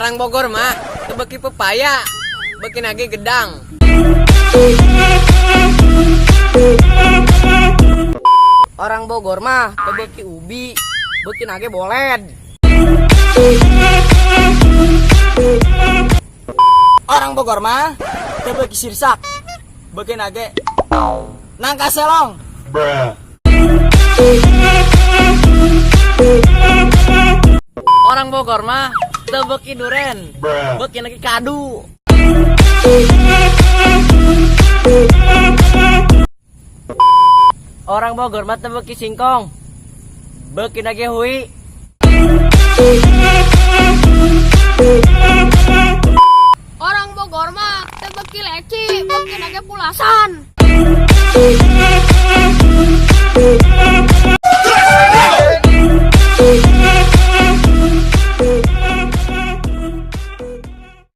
Orang Bogor mah tebeki pepaya, beki nage gedang. Orang Bogor mah tebeki ubi, beki nage boled. Orang Bogor mah tebeki sirsak, beki nage nangka selong. Orang Bogor mah tebeki duren, beki nage kadu. Orang Bogor mah tebeki singkong, beki nage hui. Orang Bogor mah tebeki leci, beki nage pulasan.